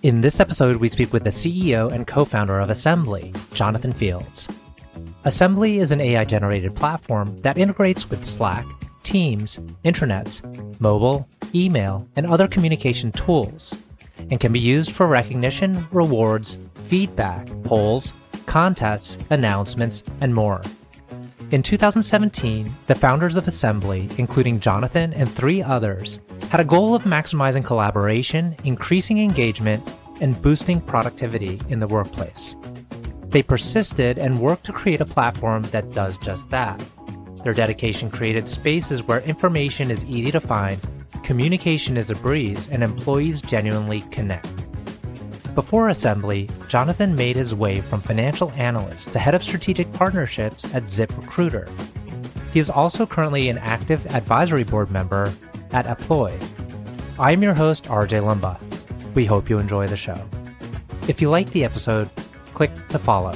In this episode, we speak with the CEO and co-founder of Assembly, Jonathan Fields. Assembly is an AI-generated platform that integrates with Slack, Teams, intranets, mobile, email, and other communication tools, and can be used for recognition, rewards, feedback, polls, contests, announcements, and more. In 2017, the founders of Assembly, including Jonathan and 3 others, had a goal of maximizing collaboration, increasing engagement, and boosting productivity in the workplace. They persisted and worked to create a platform that does just that. Their dedication created spaces where information is easy to find, communication is a breeze, and employees genuinely connect. Before Assembly, Jonathan made his way from financial analyst to head of strategic partnerships at ZipRecruiter. He is also currently an active advisory board member at Apploi. I am your host, RJ Lumba. We hope you enjoy the show. If you like the episode, click to follow.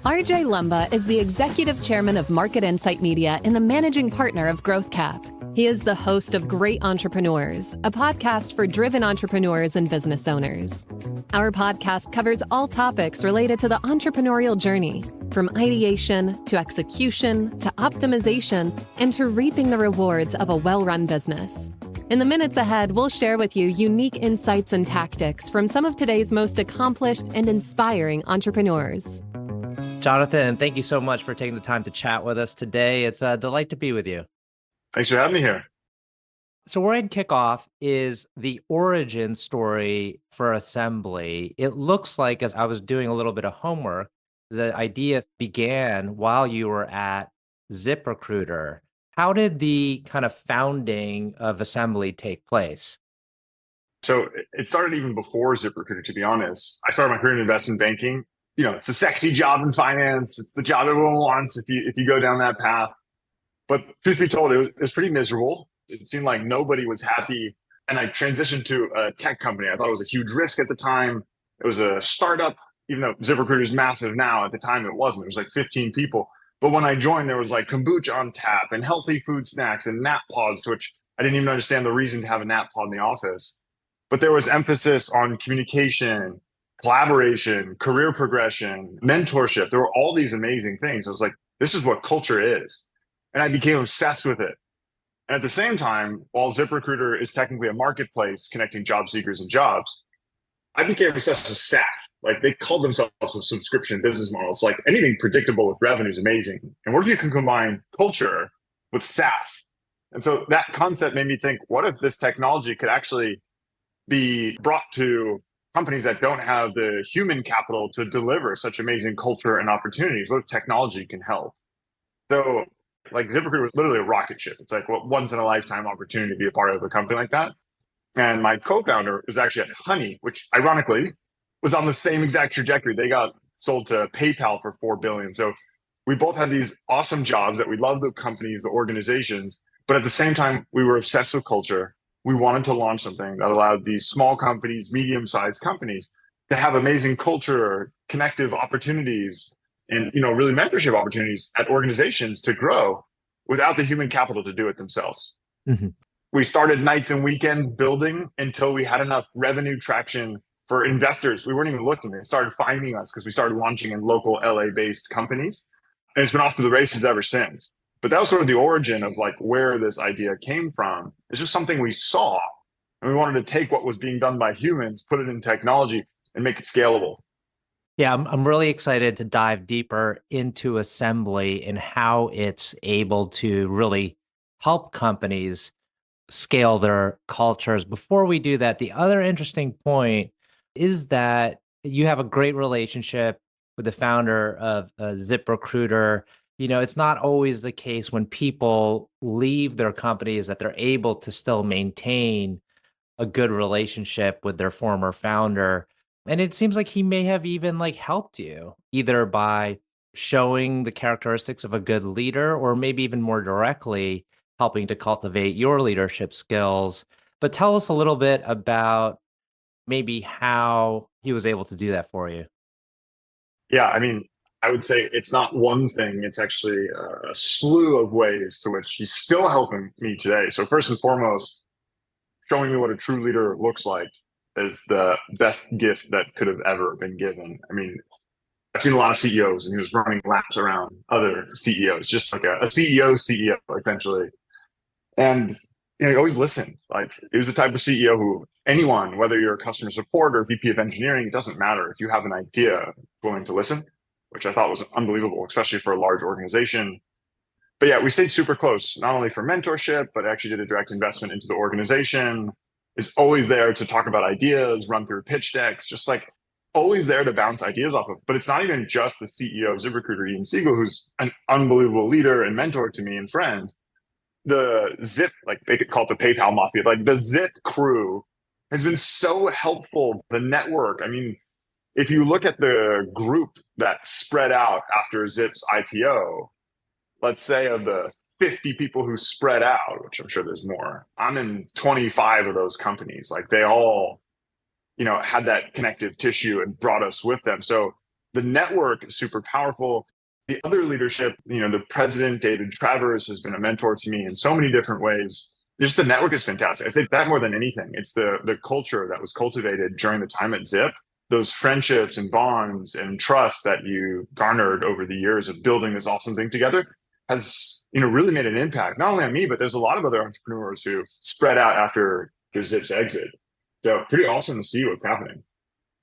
RJ Lumba is the executive chairman of Market Insight Media and the managing partner of GrowthCap. He is the host of Great Entrepreneurs, a podcast for driven entrepreneurs and business owners. Our podcast covers all topics related to the entrepreneurial journey, from ideation to execution to optimization and to reaping the rewards of a well-run business. In the minutes ahead, we'll share with you unique insights and tactics from some of today's most accomplished and inspiring entrepreneurs. Jonathan, thank you so much for taking the time to chat with us today. It's a delight to be with you. Thanks for having me here. So where I'd kick off is the origin story for Assembly. It looks like, as I was doing a little bit of homework, the idea began while you were at ZipRecruiter. How did the kind of founding of Assembly take place? So it started even before ZipRecruiter, to be honest. I started my career in investment banking. You know, it's a sexy job in finance. It's the job everyone wants if you go down that path. But truth be told, it was pretty miserable. It seemed like nobody was happy. And I transitioned to a tech company. I thought it was a huge risk at the time. It was a startup, even though ZipRecruiter is massive now. At the time, it wasn't. It was like 15 people. But when I joined, there was like kombucha on tap and healthy food snacks and nap pods, to which I didn't even understand the reason to have a nap pod in the office. But there was emphasis on communication, collaboration, career progression, mentorship. There were all these amazing things. I was like, this is what culture is. And I became obsessed with it. And at the same time, while ZipRecruiter is technically a marketplace connecting job seekers and jobs, I became obsessed with SaaS. Like, they called themselves a subscription business model. It's like anything predictable with revenue is amazing. And what if you can combine culture with SaaS? And so that concept made me think, what if this technology could actually be brought to companies that don't have the human capital to deliver such amazing culture and opportunities? What if technology can help? So like ZipRecruiter was literally a rocket ship. It's like what once in a lifetime opportunity to be a part of a company like that. And my co-founder was actually at Honey, which ironically was on the same exact trajectory. They got sold to PayPal for $4 billion. So we both had these awesome jobs that we loved, the companies, the organizations, but at the same time, we were obsessed with culture. We wanted to launch something that allowed these small companies, medium-sized companies to have amazing culture, connective opportunities, and really mentorship opportunities at organizations to grow without the human capital to do it themselves. Mm-hmm. We started nights and weekends building until we had enough revenue traction for investors. We weren't even looking. They started finding us because we started launching in local LA-based companies. And it's been off to the races ever since. But that was sort of the origin of like where this idea came from. It's just something we saw. And we wanted to take what was being done by humans, put it in technology, and make it scalable. Yeah, I'm really excited to dive deeper into Assembly and how it's able to really help companies scale their cultures. Before we do that, the other interesting point is that you have a great relationship with the founder of ZipRecruiter. It's not always the case when people leave their companies that they're able to still maintain a good relationship with their former founder. And it seems like he may have even helped you either by showing the characteristics of a good leader or maybe even more directly helping to cultivate your leadership skills. But tell us a little bit about maybe how he was able to do that for you. Yeah, I would say it's not one thing. It's actually a slew of ways to which he's still helping me today. So first and foremost, showing me what a true leader looks like. is the best gift that could have ever been given. I mean, I've seen a lot of CEOs, and he was running laps around other CEOs, just like a CEO, essentially. And he always listened. Like, he was the type of CEO who anyone, whether you're a customer support or VP of engineering, it doesn't matter. If you have an idea, willing to listen, which I thought was unbelievable, especially for a large organization. But yeah, we stayed super close, not only for mentorship, but actually did a direct investment into the organization. Is always there to talk about ideas, run through pitch decks, just like always there to bounce ideas off of. But it's not even just the CEO of ZipRecruiter, Ian Siegel, who's an unbelievable leader and mentor to me and friend. The Zip, like they could call it the PayPal mafia, like the Zip crew has been so helpful. The network, I mean, if you look at the group that spread out after Zip's IPO, let's say of the 50 people who spread out, which I'm sure there's more, I'm in 25 of those companies. Like they all, had that connective tissue and brought us with them. So the network is super powerful. The other leadership, the president, David Travers, has been a mentor to me in so many different ways. Just the network is fantastic. I say that more than anything. It's the culture that was cultivated during the time at Zip, those friendships and bonds and trust that you garnered over the years of building this awesome thing together has, really made an impact, not only on me, but there's a lot of other entrepreneurs who spread out after Zip's exit. So pretty awesome to see what's happening.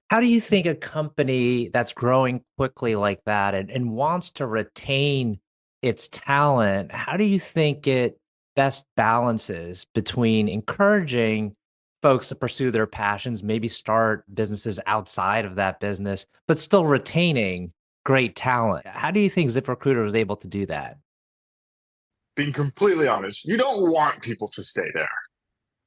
How do you think a company that's growing quickly like that and wants to retain its talent, how do you think it best balances between encouraging folks to pursue their passions, maybe start businesses outside of that business, but still retaining great talent? How do you think ZipRecruiter was able to do that? Being completely honest, you don't want people to stay there.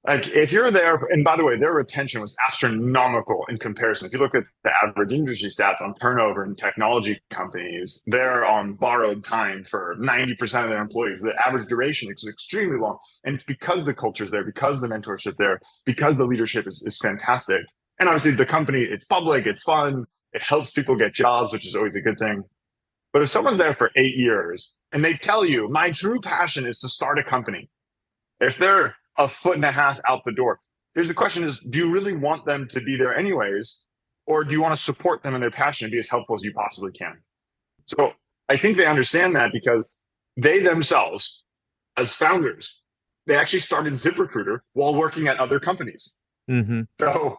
Like if you're there, and by the way, their retention was astronomical in comparison. If you look at the average industry stats on turnover in technology companies, they're on borrowed time for 90% of their employees. The average duration is extremely long. And it's because the culture's there, because the mentorship there, because the leadership is fantastic. And obviously the company, it's public, it's fun, it helps people get jobs, which is always a good thing. But if someone's there for 8 years and they tell you, my true passion is to start a company, if they're a foot and a half out the door, there's the question is, do you really want them to be there anyways? Or do you want to support them in their passion and be as helpful as you possibly can? So I think they understand that because they themselves, as founders, they actually started ZipRecruiter while working at other companies. Mm-hmm. So,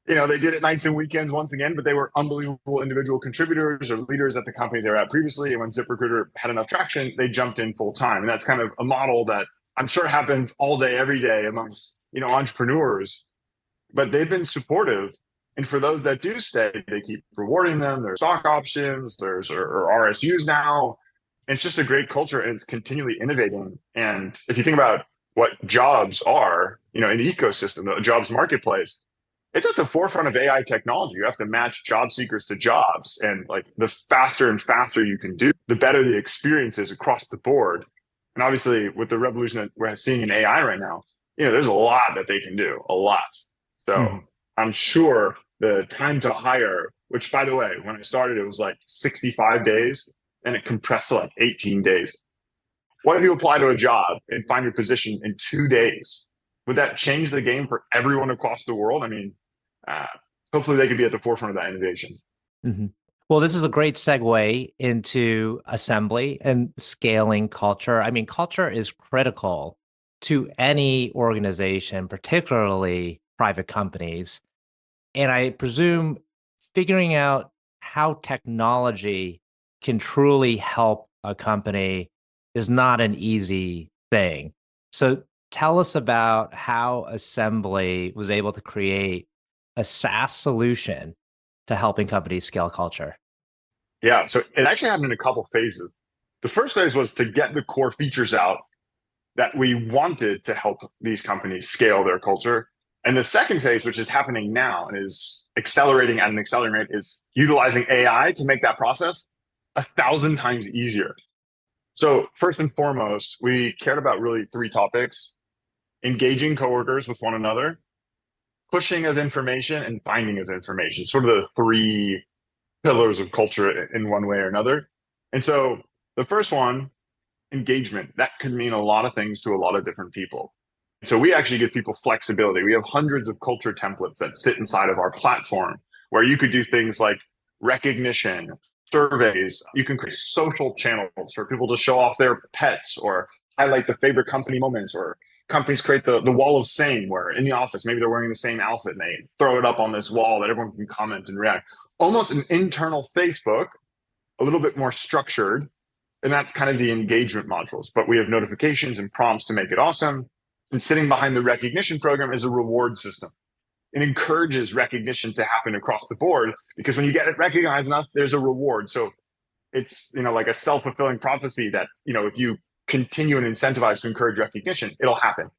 they did it nights and weekends once again, but they were unbelievable individual contributors or leaders at the companies they were at previously. And when ZipRecruiter had enough traction, they jumped in full time. And that's kind of a model that I'm sure happens all day, every day amongst, entrepreneurs, but they've been supportive. And for those that do stay, they keep rewarding them. There's stock options, there's or RSUs now. It's just a great culture and it's continually innovating. And if you think about what jobs are, in the ecosystem, the jobs marketplace, it's at the forefront of AI technology. You have to match job seekers to jobs. And like the faster and faster you can do, the better the experience is across the board. And obviously with the revolution that we're seeing in AI right now, there's a lot that they can do, a lot. So I'm sure the time to hire, which by the way, when I started, it was like 65 days and it compressed to like 18 days. What if you apply to a job and find your position in 2 days? Would that change the game for everyone across the world? I mean, hopefully they could be at the forefront of that innovation. Mm-hmm. Well, this is a great segue into assembly and scaling culture. I mean, culture is critical to any organization, particularly private companies. And I presume figuring out how technology can truly help a company is not an easy thing. So tell us about how Assembly was able to create a SaaS solution to helping companies scale culture. Yeah, so it actually happened in a couple phases. The first phase was to get the core features out that we wanted to help these companies scale their culture. And the second phase, which is happening now and is accelerating at an accelerating rate, is utilizing AI to make that process 1,000 times easier. So first and foremost, we cared about really 3 topics: engaging coworkers with one another, pushing of information, and binding of information, sort of the 3 pillars of culture in one way or another. And so the first one, engagement, that could mean a lot of things to a lot of different people. So we actually give people flexibility. We have hundreds of culture templates that sit inside of our platform where you could do things like recognition, surveys. You can create social channels for people to show off their pets or highlight the favorite company moments, or companies create the wall of same, where in the office, maybe they're wearing the same outfit and they throw it up on this wall that everyone can comment and react. Almost an internal Facebook, a little bit more structured. And that's kind of the engagement modules. But we have notifications and prompts to make it awesome. And sitting behind the recognition program is a reward system. It encourages recognition to happen across the board, because when you get it recognized enough, there's a reward. So it's, like a self-fulfilling prophecy that, if you continue and incentivize to encourage recognition, it'll happen.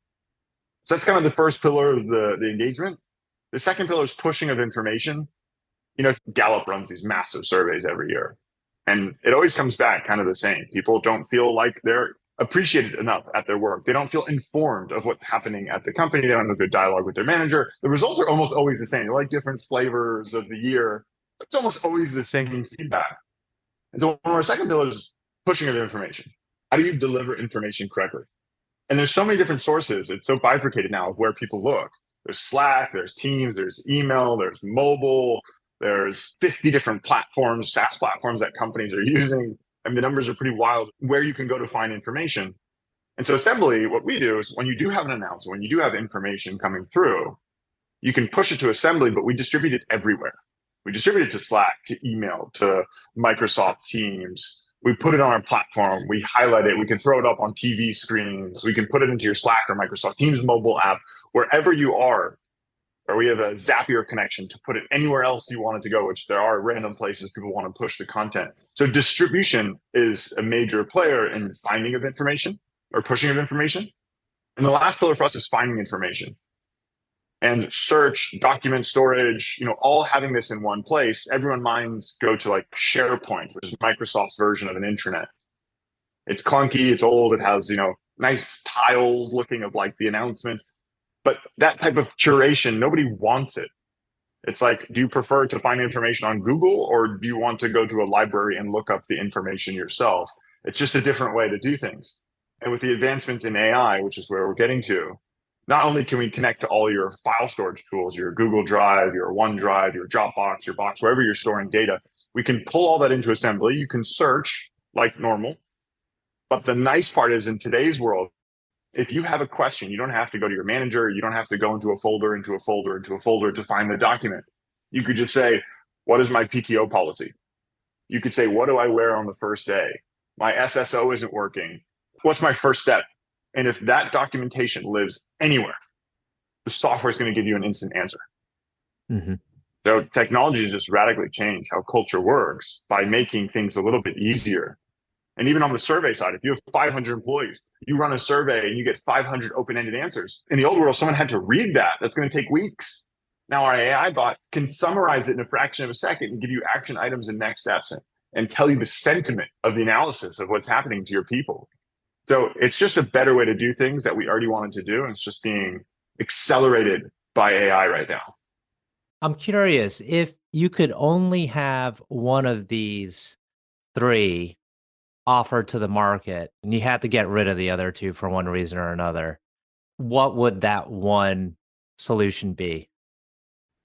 So that's kind of the first pillar of the engagement. The second pillar is pushing of information. Gallup runs these massive surveys every year, and it always comes back kind of the same. People don't feel like they're appreciated enough at their work. They don't feel informed of what's happening at the company. They don't have a good dialogue with their manager. The results are almost always the same. They're like different flavors of the year. It's almost always the same feedback. And so one of our second pillars is pushing of information. How do you deliver information correctly? And there's so many different sources. It's so bifurcated now of where people look. There's Slack, there's Teams, there's email, there's mobile, there's 50 different platforms, SaaS platforms that companies are using. And the numbers are pretty wild where you can go to find information. And so Assembly, what we do is when you do have an announcement, when you do have information coming through, you can push it to Assembly, but we distribute it everywhere. We distribute it to Slack, to email, to Microsoft Teams. We put it on our platform. We highlight it. We can throw it up on TV screens. We can put it into your Slack or Microsoft Teams mobile app, wherever you are. Or we have a Zapier connection to put it anywhere else you want it to go, which there are random places people want to push the content. So distribution is a major player in finding of information or pushing of information. And the last pillar for us is finding information. And search, document storage, all having this in one place. Everyone's minds go to like SharePoint, which is Microsoft's version of an intranet. It's clunky, it's old, it has, nice tiles looking of like the announcements. But that type of curation, nobody wants it. It's like, do you prefer to find information on Google, or do you want to go to a library and look up the information yourself? It's just a different way to do things. And with the advancements in AI, which is where we're getting to, not only can we connect to all your file storage tools, your Google Drive, your OneDrive, your Dropbox, your Box, wherever you're storing data, we can pull all that into Assembly. You can search like normal. But the nice part is, in today's world, if you have a question, you don't have to go to your manager. You don't have to go into a folder to find the document. You could just say, what is my PTO policy? You could say, what do I wear on the first day? My SSO isn't working. What's my first step? And if that documentation lives anywhere, the software is going to give you an instant answer. Mm-hmm. So technology has just radically changed how culture works by making things a little bit easier. And even on the survey side, if you have 500 employees, you run a survey and you get 500 open-ended answers. In the old world, someone had to read that. That's going to take weeks. Now our AI bot can summarize it in a fraction of a second and give you action items and next steps and tell you the sentiment of the analysis of what's happening to your people. So it's just a better way to do things that we already wanted to do. And it's just being accelerated by AI right now. I'm curious, if you could only have one of these three offered to the market and you had to get rid of the other two for one reason or another, what would that one solution be?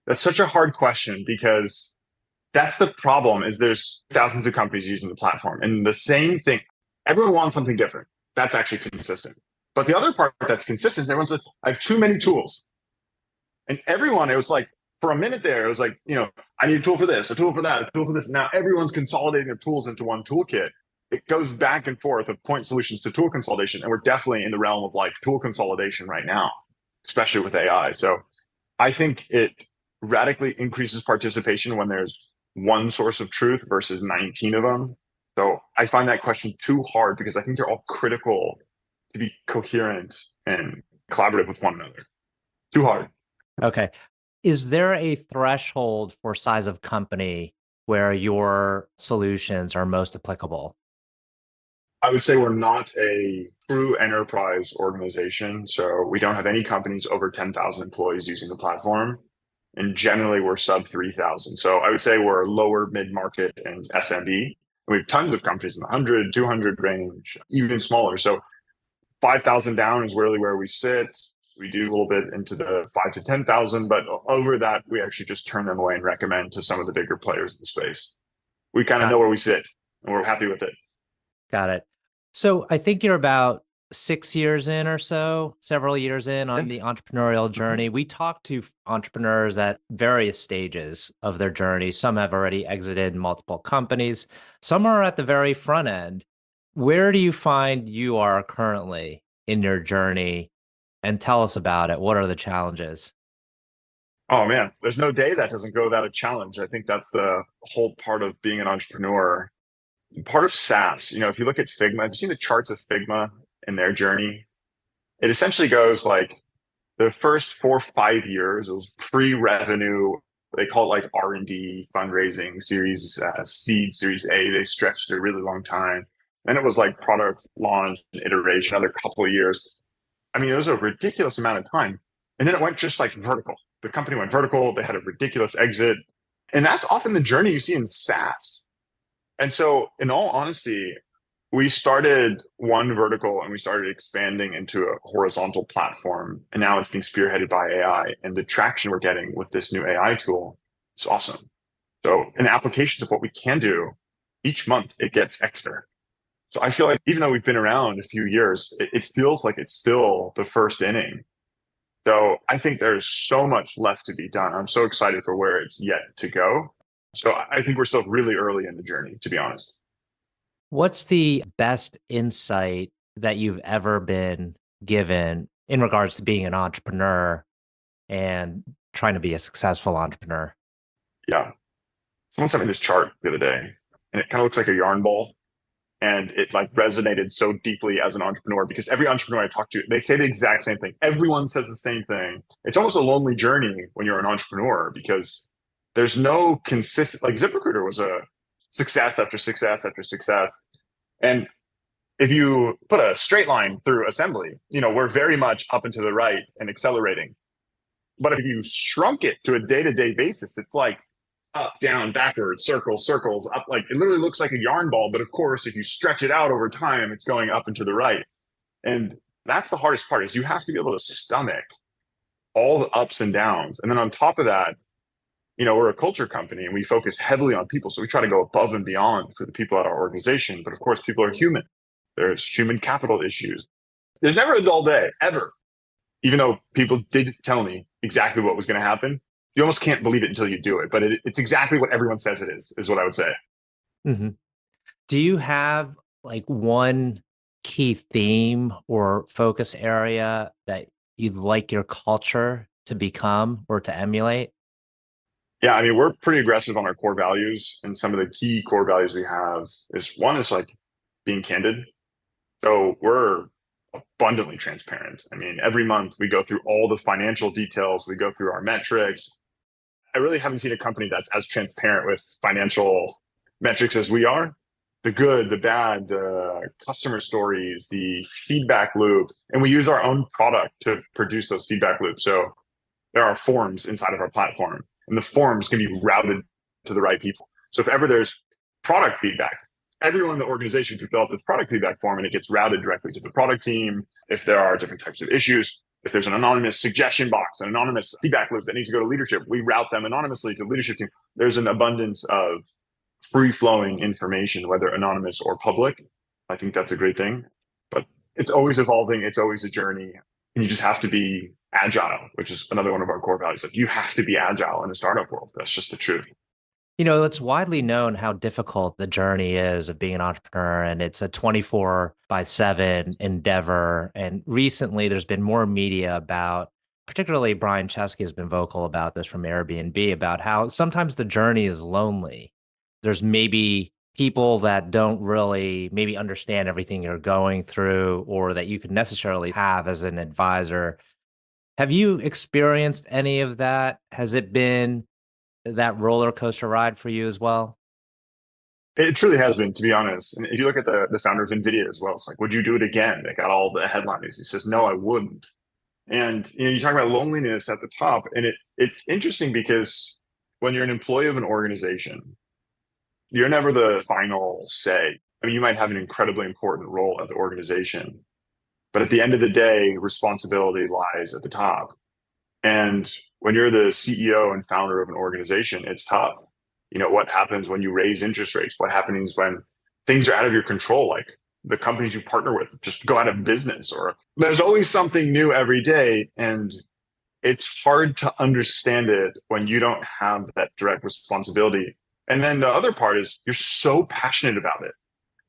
That's such a hard question, because that's the problem, is there's thousands of companies using the platform, and the same thing, everyone wants something different. That's actually consistent. But the other part that's consistent, everyone says, I have too many tools. And everyone, it was like, for a minute there, it was like, I need a tool for this, a tool for that, a tool for this. Now everyone's consolidating their tools into one toolkit. It goes back and forth of point solutions to tool consolidation. And we're definitely in the realm of like tool consolidation right now, especially with AI. So I think it radically increases participation when there's one source of truth versus 19 of them. So I find that question too hard, because I think they're all critical to be coherent and collaborative with one another. Too hard. Okay. Is there a threshold for size of company where your solutions are most applicable? I would say we're not a true enterprise organization. So we don't have any companies over 10,000 employees using the platform. And generally, we're sub 3,000. So I would say we're lower mid-market and SMB. And we have tons of companies in the 100, 200 range, even smaller. So 5,000 down is really where we sit. We do a little bit into the 5 to 10,000, but over that, we actually just turn them away and recommend to some of the bigger players in the space. We kind of know where we sit and we're happy with it. Got it. So I think you're about 6 years in or so, several years in on the entrepreneurial journey. We talk to entrepreneurs at various stages of their journey. Some have already exited multiple companies. Some are at the very front end. Where do you find you are currently in your journey? And tell us about it. What are the challenges? Oh man, there's no day that doesn't go without a challenge. I think that's the whole part of being an entrepreneur. Part of SaaS, if you look at Figma, have you seen the charts of Figma in their journey? It essentially goes like the first 4 or 5 years, it was pre-revenue. They call it like R&D, fundraising, Series seed, Series A. They stretched it a really long time. Then it was like product launch, iteration, another couple of years. I mean, it was a ridiculous amount of time. And then it went just like vertical. The company went vertical. They had a ridiculous exit. And that's often the journey you see in SaaS. And so in all honesty, we started one vertical and we started expanding into a horizontal platform. And now it's being spearheaded by AI. And the traction we're getting with this new AI tool is awesome. So in applications of what we can do, each month it gets extra. So I feel like even though we've been around a few years, it feels like it's still the first inning. So I think there's so much left to be done. I'm so excited for where it's yet to go. So I think we're still really early in the journey, to be honest. What's the best insight that you've ever been given in regards to being an entrepreneur and trying to be a successful entrepreneur? Yeah. Someone sent me this chart the other day, and it kind of looks like a yarn ball. And it like resonated so deeply as an entrepreneur because every entrepreneur I talk to, they say the exact same thing. Everyone says the same thing. It's almost a lonely journey when you're an entrepreneur because there's no consistent, like ZipRecruiter was a success after success after success. And if you put a straight line through assembly, we're very much up and to the right and accelerating. But if you shrunk it to a day-to-day basis, it's like up, down, backwards, circles, circles, up. Like it literally looks like a yarn ball. But of course, if you stretch it out over time, it's going up and to the right. And that's the hardest part is you have to be able to stomach all the ups and downs. And then on top of that, we're a culture company and we focus heavily on people. So we try to go above and beyond for the people at our organization. But of course, people are human. There's human capital issues. There's never a dull day, ever. Even though people did tell me exactly what was going to happen, you almost can't believe it until you do it. But it's exactly what everyone says it is what I would say. Mm-hmm. Do you have like one key theme or focus area that you'd like your culture to become or to emulate? Yeah, I mean, we're pretty aggressive on our core values. And some of the key core values we have is one is like being candid. So we're abundantly transparent. I mean, every month we go through all the financial details, we go through our metrics. I really haven't seen a company that's as transparent with financial metrics as we are. The good, the bad, the customer stories, the feedback loop. And we use our own product to produce those feedback loops. So there are forms inside of our platform, and the forms can be routed to the right people. So if ever there's product feedback, everyone in the organization can fill out this product feedback form and it gets routed directly to the product team. If there are different types of issues, if there's an anonymous suggestion box, an anonymous feedback loop that needs to go to leadership, we route them anonymously to the leadership team. There's an abundance of free-flowing information, whether anonymous or public. I think that's a great thing. But it's always evolving. It's always a journey. And you just have to be agile, which is another one of our core values. Like you have to be agile in the startup world. That's just the truth. It's widely known how difficult the journey is of being an entrepreneur, and it's a 24/7 endeavor. And recently, there's been more media about, particularly Brian Chesky has been vocal about this from Airbnb, about how sometimes the journey is lonely. There's maybe people that don't really maybe understand everything you're going through or that you could necessarily have as an advisor. Have you experienced any of that? Has it been that roller coaster ride for you as well? It truly has been, to be honest. And if you look at the founder of NVIDIA as well, it's like, would you do it again? They got all the headlines. He says, no, I wouldn't. And you talk about loneliness at the top, and it's interesting because when you're an employee of an organization, you're never the final say. I mean, you might have an incredibly important role at the organization, But at the end of the day, responsibility lies at the top. And when you're the CEO and founder of an organization, it's tough. What happens when you raise interest rates? What happens when things are out of your control? Like the companies you partner with just go out of business, or there's always something new every day. And it's hard to understand it when you don't have that direct responsibility. And then the other part is you're so passionate about it.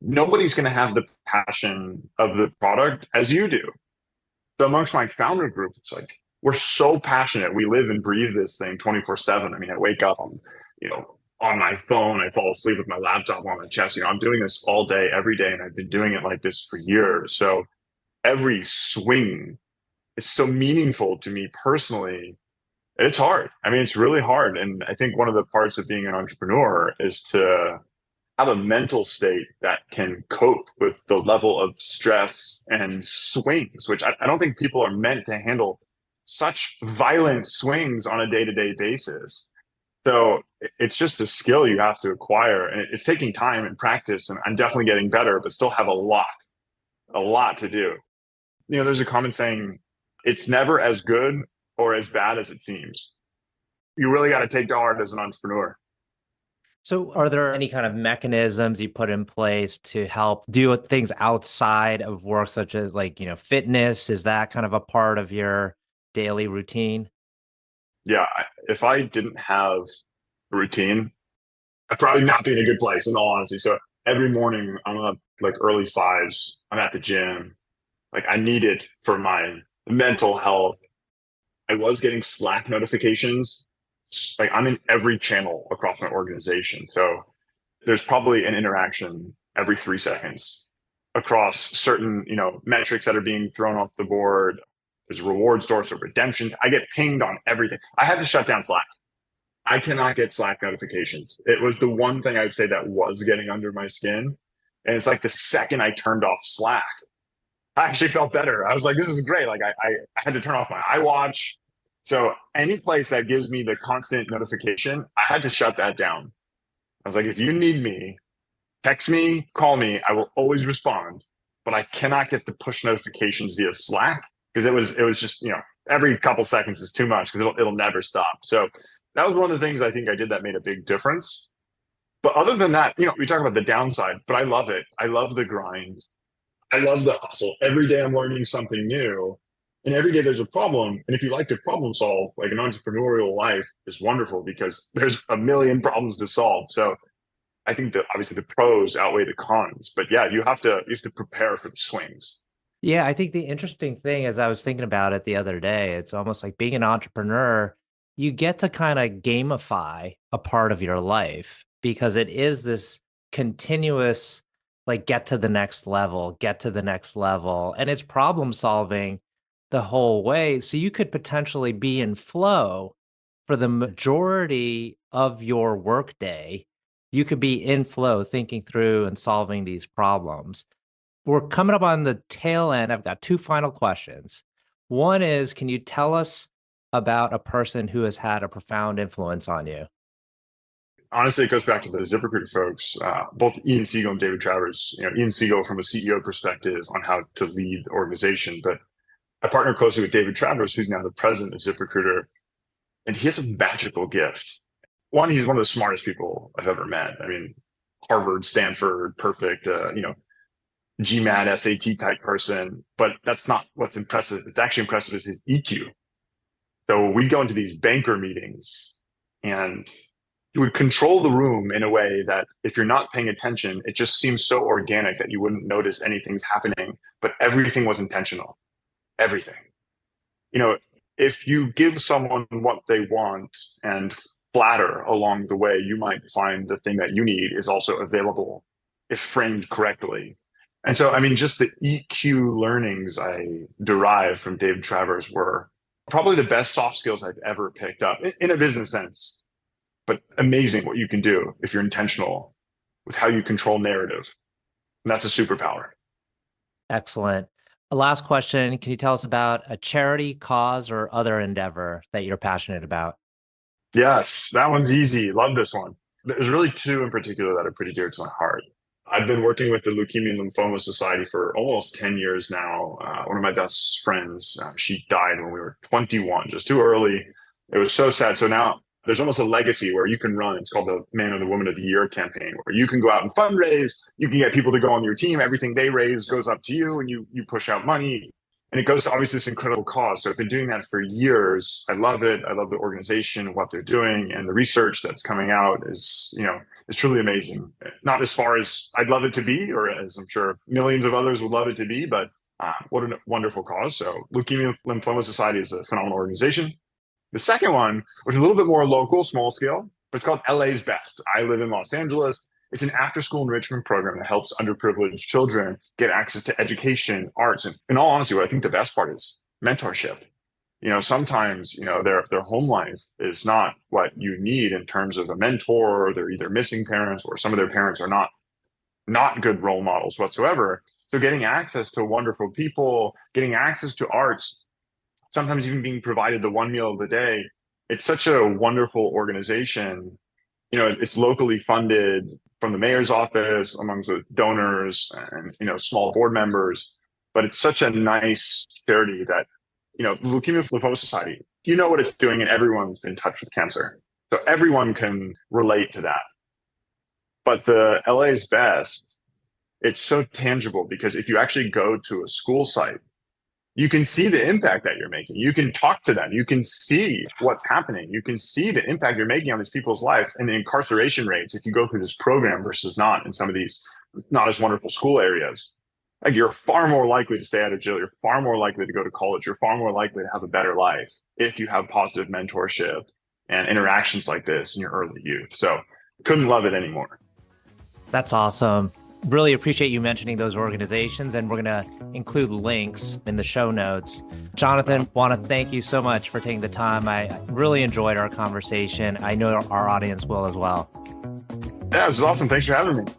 Nobody's going to have the passion of the product as you do. So amongst my founder group, it's like, we're so passionate. We live and breathe this thing 24/7. I mean, I wake up on my phone, I fall asleep with my laptop on my chest. I'm doing this all day, every day. And I've been doing it like this for years. So every swing is so meaningful to me personally. And it's hard. I mean, it's really hard. And I think one of the parts of being an entrepreneur is to have a mental state that can cope with the level of stress and swings, which I don't think people are meant to handle such violent swings on a day-to-day basis. So it's just a skill you have to acquire, and it's taking time and practice. And I'm definitely getting better, but still have a lot to do. There's a common saying, it's never as good or as bad as it seems. You really got to take to heart as an entrepreneur. So are there any kind of mechanisms you put in place to help deal with things outside of work, such as fitness? Is that kind of a part of your daily routine? Yeah. If I didn't have a routine, I'd probably not be in a good place, in all honesty. So every morning I'm up like early fives. I'm at the gym. Like I need it for my mental health. I was getting Slack notifications. Like I'm in every channel across my organization. So there's probably an interaction every 3 seconds across certain, metrics that are being thrown off the board. There's reward stores or redemptions. I get pinged on everything. I had to shut down Slack. I cannot get Slack notifications. It was the one thing I'd say that was getting under my skin. And it's like the second I turned off Slack, I actually felt better. I was like, this is great. Like I had to turn off my iWatch. So any place that gives me the constant notification, I had to shut that down. I was like, if you need me, text me, call me. I will always respond, but I cannot get the push notifications via Slack because it was just, every couple seconds is too much because it'll never stop. So that was one of the things I think I did that made a big difference. But other than that, we talk about the downside, but I love it. I love the grind. I love the hustle. Every day I'm learning something new. And every day there's a problem. And if you like to problem solve, like an entrepreneurial life is wonderful because there's a million problems to solve. So I think that obviously the pros outweigh the cons. But yeah, you have to prepare for the swings. Yeah, I think the interesting thing, as I was thinking about it the other day, it's almost like being an entrepreneur, you get to kind of gamify a part of your life because it is this continuous, like get to the next level, and it's problem solving the whole way. So you could potentially be in flow for the majority of your workday. You could be in flow thinking through and solving these problems. We're coming up on the tail end. I've got 2 final questions. One is, can you tell us about a person who has had a profound influence on you? Honestly, it goes back to the ZipRecruiter folks, both Ian Siegel and David Travers. Ian Siegel from a CEO perspective on how to lead the organization, but I partner closely with David Travers, who's now the president of ZipRecruiter, and he has a magical gift. One, he's one of the smartest people I've ever met. I mean, Harvard, Stanford, perfect, GMAT, SAT type person, but that's not what's impressive. It's actually impressive is his EQ. So we'd go into these banker meetings and he would control the room in a way that if you're not paying attention, it just seems so organic that you wouldn't notice anything's happening, but everything was intentional. Everything. If you give someone what they want and flatter along the way, you might find the thing that you need is also available if framed correctly. And so, I mean, just the EQ learnings I derived from David Travers were probably the best soft skills I've ever picked up in a business sense, but amazing what you can do if you're intentional with how you control narrative. And that's a superpower. Excellent. A last question. Can you tell us about a charity, cause, or other endeavor that you're passionate about? Yes, that one's easy. Love this one. There's really 2 in particular that are pretty dear to my heart. I've been working with the Leukemia and Lymphoma Society for almost 10 years now. One of my best friends, she died when we were 21, just too early. It was so sad. So now there's almost a legacy where you can run. It's called the Man or the Woman of the Year campaign, where you can go out and fundraise. You can get people to go on your team. Everything they raise goes up to you, and you push out money. And it goes to obviously this incredible cause. So I've been doing that for years. I love it. I love the organization, what they're doing, and the research that's coming out is, it's truly amazing. Not as far as I'd love it to be, or as I'm sure millions of others would love it to be, but what a wonderful cause. So Leukemia Lymphoma Society is a phenomenal organization. The second one, which is a little bit more local, small scale, but it's called LA's Best. I live in Los Angeles. It's an after-school enrichment program that helps underprivileged children get access to education, arts, and in all honesty, what I think the best part is mentorship. Sometimes, their home life is not what you need in terms of a mentor. They're either missing parents, or some of their parents are not good role models whatsoever. So getting access to wonderful people, getting access to arts, sometimes even being provided the one meal of the day. It's such a wonderful organization. It's locally funded from the mayor's office, amongst the donors and, small board members. But it's such a nice charity that, Leukemia Lymphoma Society, what it's doing, and everyone's been in touch with cancer. So everyone can relate to that. But the LA's Best, it's so tangible, because if you actually go to a school site, you can see the impact that you're making. You can talk to them. You can see what's happening. You can see the impact you're making on these people's lives, and the incarceration rates, if you go through this program versus not in some of these not as wonderful school areas. Like, you're far more likely to stay out of jail. You're far more likely to go to college. You're far more likely to have a better life if you have positive mentorship and interactions like this in your early youth. So couldn't love it anymore. That's awesome. Really appreciate you mentioning those organizations, and we're going to include links in the show notes. Jonathan, want to thank you so much for taking the time. I really enjoyed our conversation. I know our audience will as well. Yeah, this is awesome. Thanks for having me.